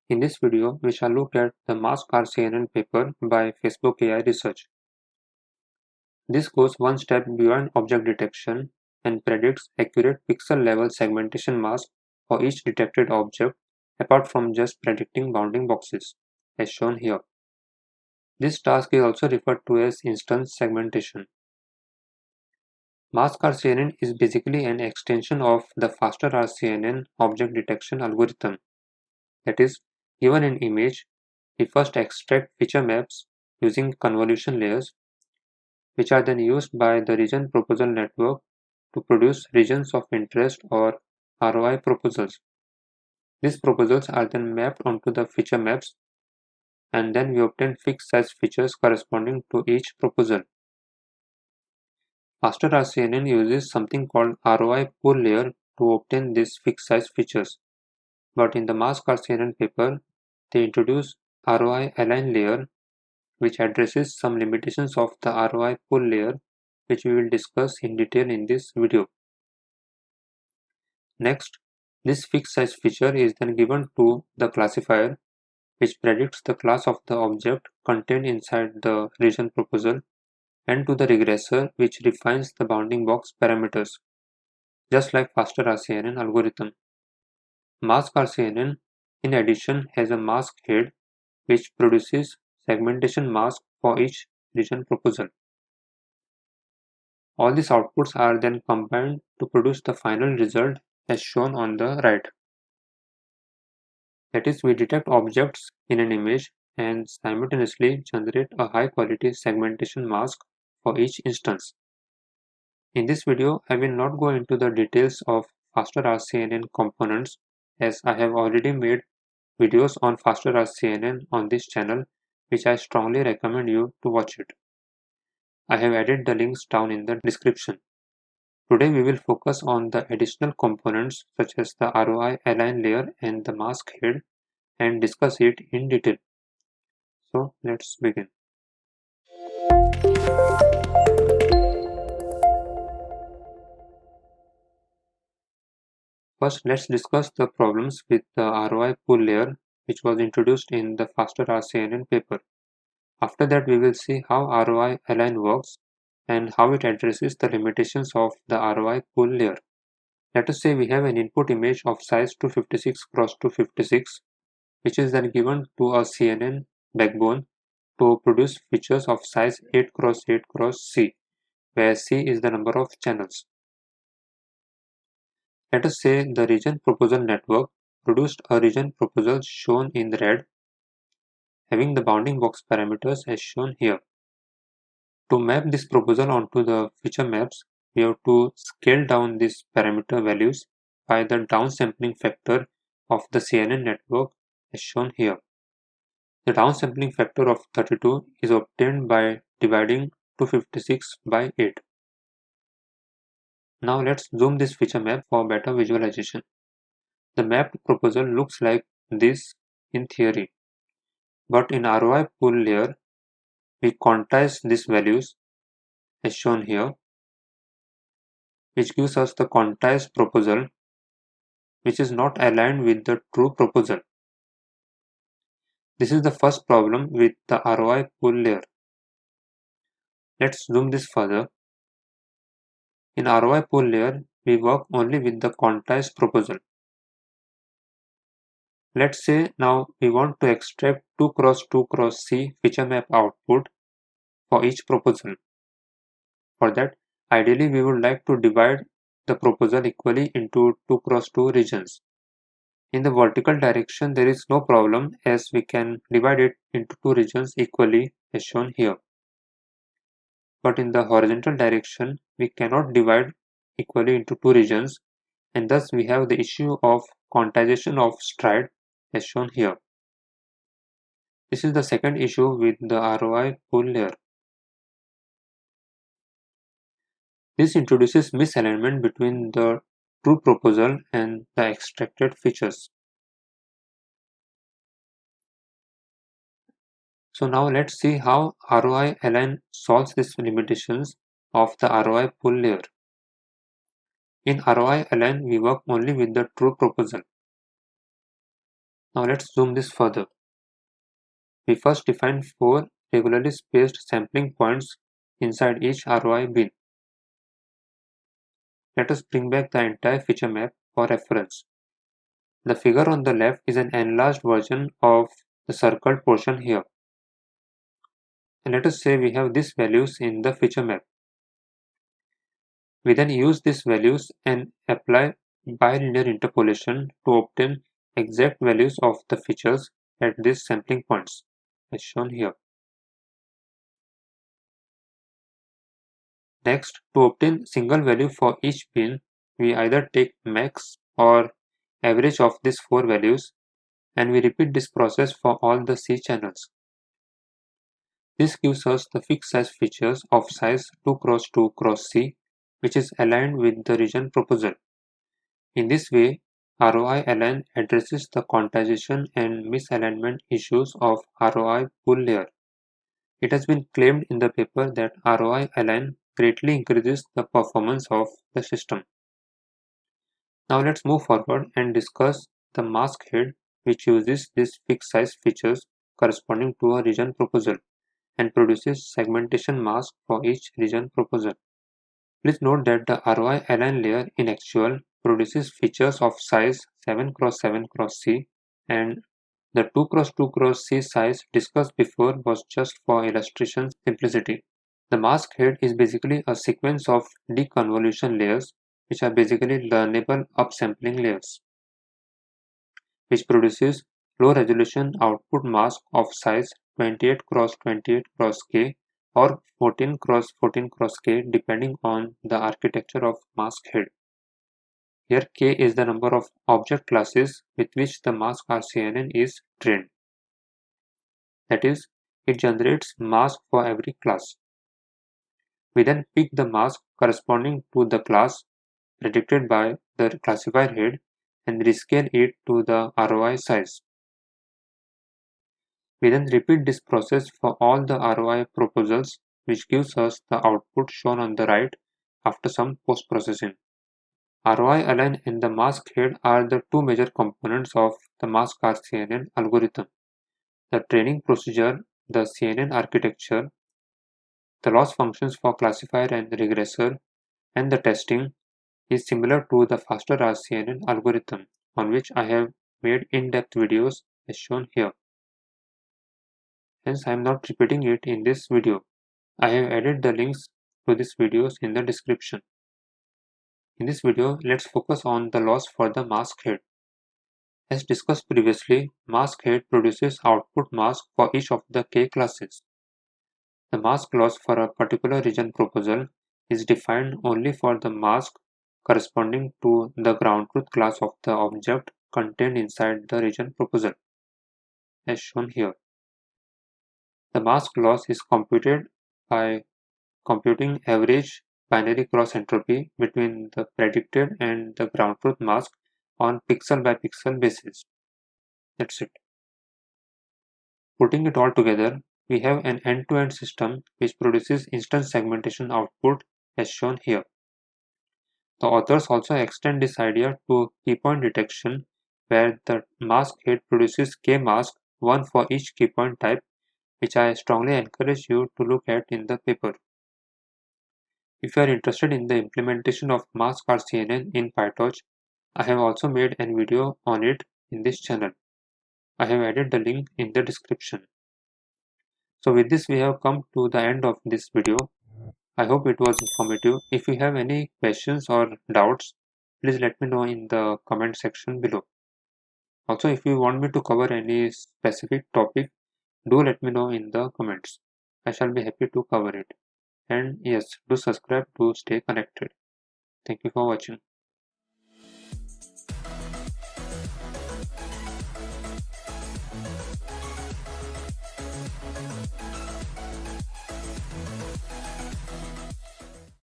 In this video, we shall look at the Mask RCNN paper by Facebook AI Research. This goes one step beyond object detection and predicts accurate pixel-level segmentation mask for each detected object, apart from just predicting bounding boxes, as shown here. This task is also referred to as instance segmentation. Mask RCNN is basically an extension of the Faster RCNN object detection algorithm. That is, given an image, we first extract feature maps using convolution layers, which are then used by the region proposal network to produce regions of interest or ROI proposals. These proposals are then mapped onto the feature maps, and then we obtain fixed size features corresponding to each proposal. Faster RCNN uses something called roi-pool layer to obtain these fixed size features. But in the Mask RCNN paper, they introduce roi-align layer, which addresses some limitations of the roi-pool layer, which we will discuss in detail in this video. Next, this fixed size feature is then given to the classifier, which predicts the class of the object contained inside the region proposal, and to the regressor, which refines the bounding box parameters, just like Faster RCNN algorithm. Mask RCNN, in addition, has a mask head, which produces segmentation mask for each region proposal. All these outputs are then combined to produce the final result as shown on the right. That is, we detect objects in an image and simultaneously generate a high-quality segmentation mask for each instance. In this video, I will not go into the details of Faster RCNN components, as I have already made videos on Faster RCNN on this channel, which I strongly recommend you to watch it. I have added the links down in the description. Today we will focus on the additional components such as the roi-align layer and the mask head and discuss it in detail. So let's begin. First, let's discuss the problems with the roi-pool layer, which was introduced in the Faster RCNN paper. After that, we will see how roi-align works and how it addresses the limitations of the roi-pool layer. Let us say we have an input image of size 256 x 256, which is then given to a CNN backbone to produce features of size 8 x 8 x C, where C is the number of channels. Let us say the region proposal network produced a region proposal shown in red, having the bounding box parameters as shown here. To map this proposal onto the feature maps, we have to scale down these parameter values by the downsampling factor of the CNN network as shown here. The downsampling factor of 32 is obtained by dividing 256 by 8. Now let's zoom this feature map for better visualization. The mapped proposal looks like this in theory, but in roi-pool layer, we quantize these values as shown here, which gives us the quantized proposal, which is not aligned with the true proposal. This is the first problem with the roi-pool layer. Let's zoom this further. In roi-pool layer, we work only with the quantized proposal. Let's say now we want to extract 2 x 2 x C feature map output for each proposal. For that, ideally we would like to divide the proposal equally into 2 x 2 regions. In the vertical direction, there is no problem as we can divide it into 2 regions equally as shown here. But in the horizontal direction, we cannot divide equally into 2 regions, and thus we have the issue of quantization of stride as shown here. This is the second issue with the roi-pool layer. This introduces misalignment between the true proposal and the extracted features. So now let's see how roi-align solves these limitations of the roi-pool layer. In roi-align, we work only with the true proposal. Now let's zoom this further. We first define 4 regularly spaced sampling points inside each ROI bin. Let us bring back the entire feature map for reference. The figure on the left is an enlarged version of the circled portion here. And let us say we have these values in the feature map. We then use these values and apply bilinear interpolation to obtain exact values of the features at these sampling points, as shown here. Next, to obtain single value for each bin, we either take max or average of these 4 values, and we repeat this process for all the C channels. This gives us the fixed size features of size 2x2x C, which is aligned with the region proposal. In this way, roi-align addresses the quantization and misalignment issues of roi-pool layer. It has been claimed in the paper that roi-align greatly increases the performance of the system. Now let's move forward and discuss the mask head, which uses these fixed size features corresponding to a region proposal and produces segmentation mask for each region proposal. Please note that the roi-align layer in actual produces features of size 7x7x C, and the 2x2x C size discussed before was just for illustration simplicity. The mask head is basically a sequence of deconvolution layers, which are basically learnable upsampling layers, which produces low resolution output mask of size 28x28x K or 14x14x K depending on the architecture of mask head. Here K is the number of object classes with which the Mask RCNN is trained. That is, it generates mask for every class. We then pick the mask corresponding to the class predicted by the classifier head and rescale it to the ROI size. We then repeat this process for all the ROI proposals, which gives us the output shown on the right after some post-processing. roi-align and the mask head are the two major components of the Mask RCNN algorithm. The training procedure, the CNN architecture, the loss functions for classifier and regressor, and the testing is similar to the Faster RCNN algorithm, on which I have made in-depth videos as shown here. Hence, I am not repeating it in this video. I have added the links to these videos in the description. In this video, let's focus on the loss for the mask head. As discussed previously, mask head produces output mask for each of the K classes. The mask loss for a particular region proposal is defined only for the mask corresponding to the ground truth class of the object contained inside the region proposal, as shown here. The mask loss is computed by computing average binary cross entropy between the predicted and the ground truth mask on pixel by pixel basis. That's it. Putting it all together, we have an end-to-end system which produces instant segmentation output as shown here. The authors also extend this idea to key point detection, where the mask head produces K mask, one for each key point type, which I strongly encourage you to look at in the paper. If you are interested in the implementation of Mask RCNN in PyTorch, I have also made a video on it in this channel. I have added the link in the description. So with this, we have come to the end of this video. I hope it was informative. If you have any questions or doubts, please let me know in the comment section below. Also, if you want me to cover any specific topic, do let me know in the comments. I shall be happy to cover it. And yes, do subscribe to stay connected. Thank you for watching.